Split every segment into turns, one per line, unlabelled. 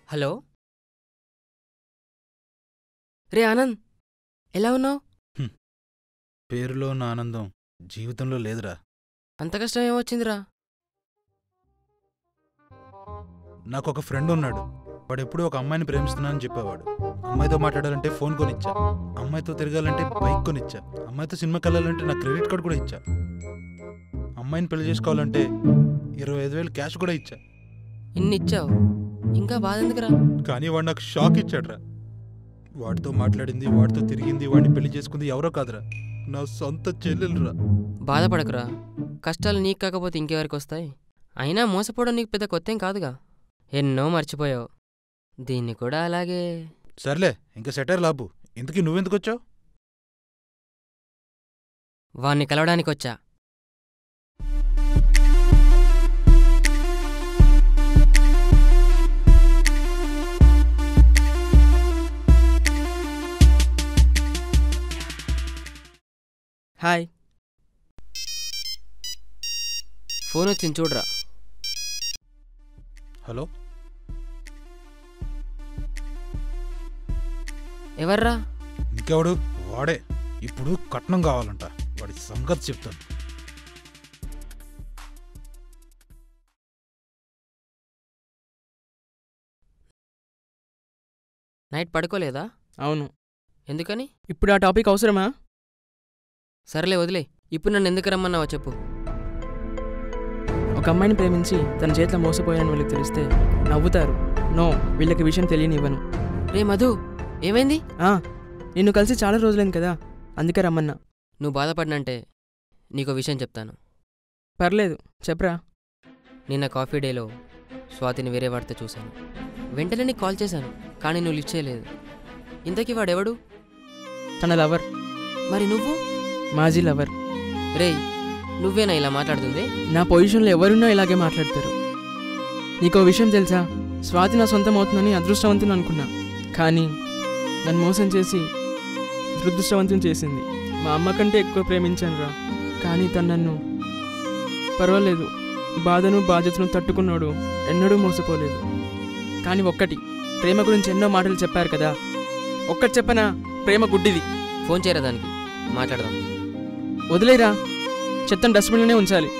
Hello రే ఆనంద్, ఎలా ఉన్నావు?
పేరులో ఉన్న ఆనందం జీవితంలో లేదురా.
అంత కష్టం ఏమొచ్చిందిరా?
నాకొక ఫ్రెండ్ ఉన్నాడు. వాడెప్పుడూ ఒక అమ్మాయిని ప్రేమిస్తున్నానని చెప్పేవాడు. అమ్మాయితో మాట్లాడాలంటే ఫోన్ కొనిచ్చా, అమ్మాయితో తిరగాలంటే బైక్ కొనిచ్చా, అమ్మాయితో సినిమాకి వెళ్ళాలంటే నా క్రెడిట్ కార్డు కూడా ఇచ్చా, అమ్మాయిని పెళ్లి చేసుకోవాలంటే 25,000 క్యాష్ కూడా ఇచ్చా.
ఇన్ని ఇచ్చావు, ఇంకా బాధ ఎందుకురా?
కానీ వాడు నాకు షాక్ ఇచ్చాడ్రా. వాడితో మాట్లాడింది, వాడితో తిరిగింది, వాడిని పెళ్లి చేసుకుంది ఎవరో కాదురా, నా సొంత చెల్లెలురా.
బాధపడకురా, కష్టాలు నీకు కాకపోతే ఇంకెవరికి వస్తాయి? అయినా మోసపోవడం నీకు పెద్ద కొత్తేం కాదుగా, ఎన్నో మర్చిపోయావు. దీన్ని కూడా అలాగే.
సర్లే, ఇంకా సెటర్ లాభు. ఇంతకీ నువ్వెందుకొచ్చావు?
వాణ్ణి కలవడానికొచ్చా. హాయ్, ఫోన్ వచ్చింది చూడరా.
హలో,
ఎవర్రా?
ఇంకెవడు? వాడే. ఇప్పుడు కట్నం కావాలంట, వాడి సంగతి చెప్తాను.
నైట్ పడుకోలేదా?
అవును.
ఎందుకని?
ఇప్పుడు ఆ టాపిక్ అవసరమా?
సర్లే వదిలే. ఇప్పుడు నన్ను ఎందుకు రమ్మన్నావో చెప్పు.
ఒక అమ్మాయిని ప్రేమించి తన చేతిలో మోసపోయాను వీళ్ళకి తెలిస్తే నవ్వుతారు. నో, వీళ్ళకి విషయం తెలియనివ్వను.
రే మధు, ఏమైంది?
నిన్ను కలిసి చాలా రోజులైంది కదా, అందుకే రమ్మన్నా.
నువ్వు బాధపడినంటే నీకో విషయం చెప్తాను.
పర్లేదు, చెప్పరా.
నిన్న కాఫీ డేలో స్వాతిని వేరే వాడితో చూశాను. వెంటనే నీకు కాల్ చేశాను, కానీ నువ్వు లిఫ్ట్ చేయలేదు. ఇంతకీ వాడెవడు?
తన లవర్.
మరి నువ్వు?
మాజీ లవర్.
రేయ్, నువ్వేనా ఇలా మాట్లాడుతుంది?
నా పొజిషన్లో ఎవరున్నా ఇలాగే మాట్లాడతారు. నీకో విషయం తెలుసా? స్వాతి నా సొంతం అవుతుందని అదృష్టవంతుని అనుకున్నా, కానీ నన్ను మోసం చేసి దురదృష్టవంతుని చేసింది. మా అమ్మ కంటే ఎక్కువ ప్రేమించాను రా, కానీ తను నన్ను పర్వాలేదు, బాధను బాధ్యతను తట్టుకున్నాడు, ఎన్నడూ మోసపోలేదు. కానీ ఒక్కటి, ప్రేమ గురించి ఎన్నో మాటలు చెప్పారు కదా, ఒక్కటి చెప్పనా? ప్రేమ గుడ్డిది.
ఫోన్ చేయరా దానికి, మాట్లాడదాం.
వదిలేరా, చెత్తను డస్ట్బిన్లోనే ఉంచాలి.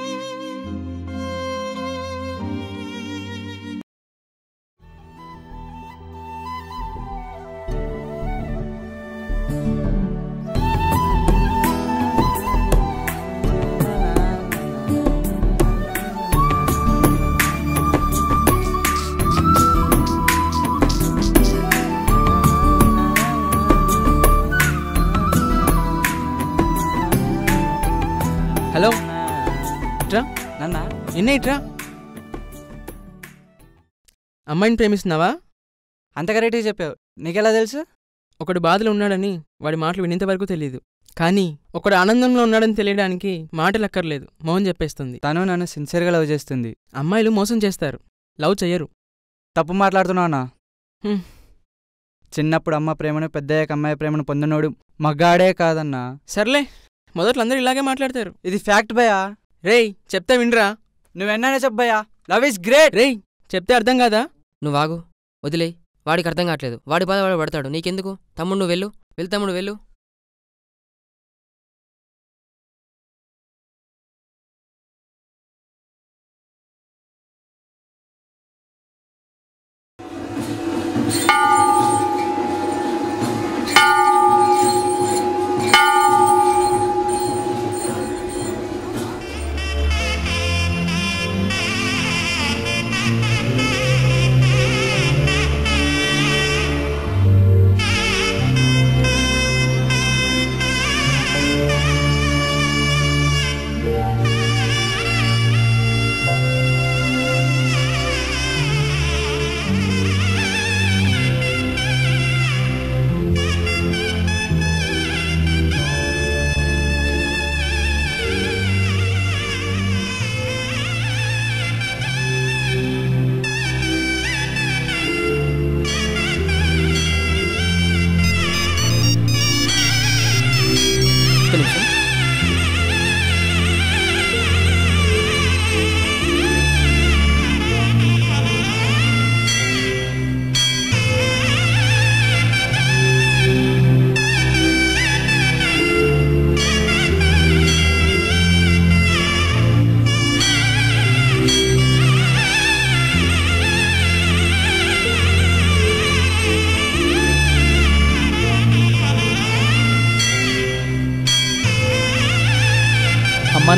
హలో, ఇట్రా.
నన్నా
నిన్నే ఇట్రా. అమ్మాయిని ప్రేమిస్తున్నావా?
అంత కరెక్ట్గా చెప్పావు. నీకెలా తెలుసు?
ఒకడు బాధలో ఉన్నాడని వాడి మాటలు వినేంతవరకు తెలియదు, కానీ ఒకడు ఆనందంలో ఉన్నాడని తెలియడానికి మాటలు అక్కర్లేదు, మౌన్ చెప్పేస్తుంది.
తను నన్ను సిన్సియర్గా లవ్ చేస్తుంది.
అమ్మాయిలు మోసం చేస్తారు, లవ్ చెయ్యరు.
తప్పు మాట్లాడుతున్నావునా?
హ్మ్.
చిన్నప్పుడు అమ్మ ప్రేమను, పెద్దయ్యాక అమ్మాయి ప్రేమను పొందినోడు మగాడే కాదన్నా.
సర్లే, మొదట్లో అందరూ ఇలాగే మాట్లాడతారు.
ఇది ఫ్యాక్ట్ భయ్యా.
రేయ్, చెప్తే వినరా?
నువ్వెన్నైనా చెప్పయ్యా, లవ్ ఈజ్ గ్రేట్.
రేయ్, చెప్తే అర్థం కాదా?
నువ్వాగు, వదిలే. వాడికి అర్థం కావట్లేదు, వాడి బాధ వాడు పడతాడు, నీకెందుకు? తమ్ముడు నువ్వు వెళ్ళు, తమ్ముడు వెళ్ళు.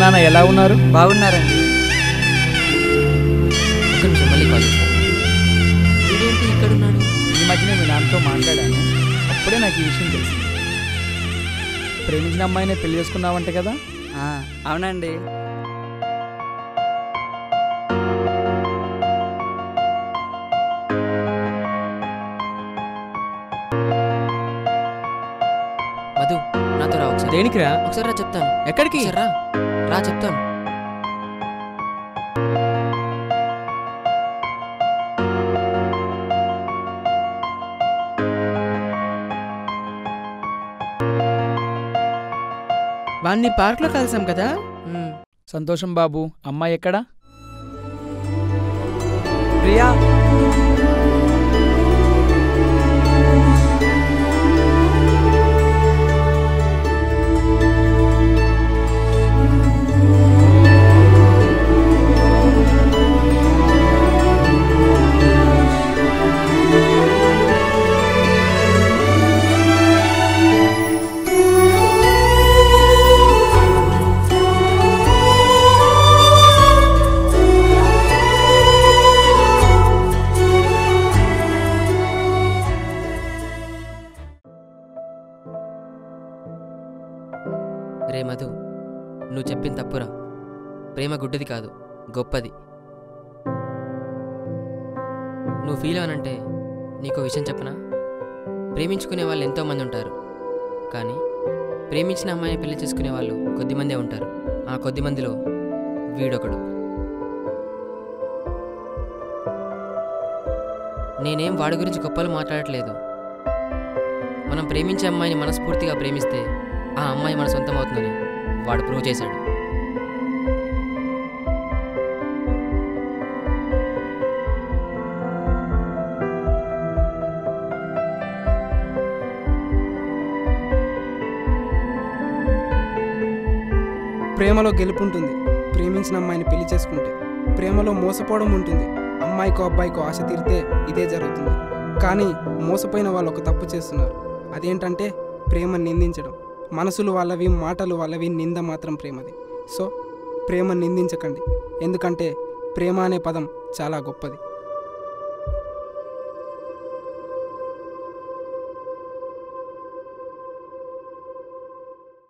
నాన్న ఎలా ఉన్నారు?
బాగున్నారండి.
ఒక్క నిమిషం మళ్ళీ కాల్ చేస్తాను. ఇదేంటి ఇక్కడున్నాడు?
ఈ మధ్యనే మీ నాన్నతో మాట్లాడాను, అప్పుడే నాకు ఈ విషయం తెలిసింది. ప్రేమించిన అమ్మాయినే పెళ్లి చేసుకున్నావంటే కదా?
అవునండి.
మధు నాతో రా ఒకసారి.
దేనికిరా?
ఒకసారి రా చెప్తాను.
ఎక్కడికి?
ఒకసారి రా రా చెప్తాను.
వాణ్ణి పార్క్లో కలిసాం కదా.
సంతోషం బాబు. అమ్మాయి ఎక్కడా?
ప్రియా,
రే మధు, నువ్వు చెప్పిన తప్పురా. ప్రేమ గుడ్డిది కాదు, గొప్పది. నువ్వు ఫీల్ అవనంటే నీకో విషయం చెప్పనా? ప్రేమించుకునే వాళ్ళు ఎంతోమంది ఉంటారు, కానీ ప్రేమించిన అమ్మాయిని పెళ్లి చేసుకునే వాళ్ళు కొద్దిమందే ఉంటారు. ఆ కొద్దిమందిలో వీడొకడు. నేనేం వాడి గురించి గొప్పలు మాట్లాడట్లేదు. మనం ప్రేమించే అమ్మాయిని మనస్ఫూర్తిగా ప్రేమిస్తే ఆ అమ్మాయి మన సొంతం అవుతుందని వాడు ప్రూవ్ చేశాడు.
ప్రేమలో గెలుపు ఉంటుంది ప్రేమించిన అమ్మాయిని పెళ్లి చేసుకుంటే. ప్రేమలో మోసపోవడం ఉంటుంది. అమ్మాయికో అబ్బాయికో ఆశ తీరితే ఇదే జరుగుతుంది. కానీ మోసపోయిన వాళ్ళు ఒక తప్పు చేస్తున్నారు. అదేంటంటే ప్రేమను నిందించడం. మనసులు వాళ్ళవి, మాటలు వాళ్ళవి, నింద మాత్రం ప్రేమది. సో ప్రేమను నిందించకండి, ఎందుకంటే ప్రేమ అనే పదం చాలా గొప్పది.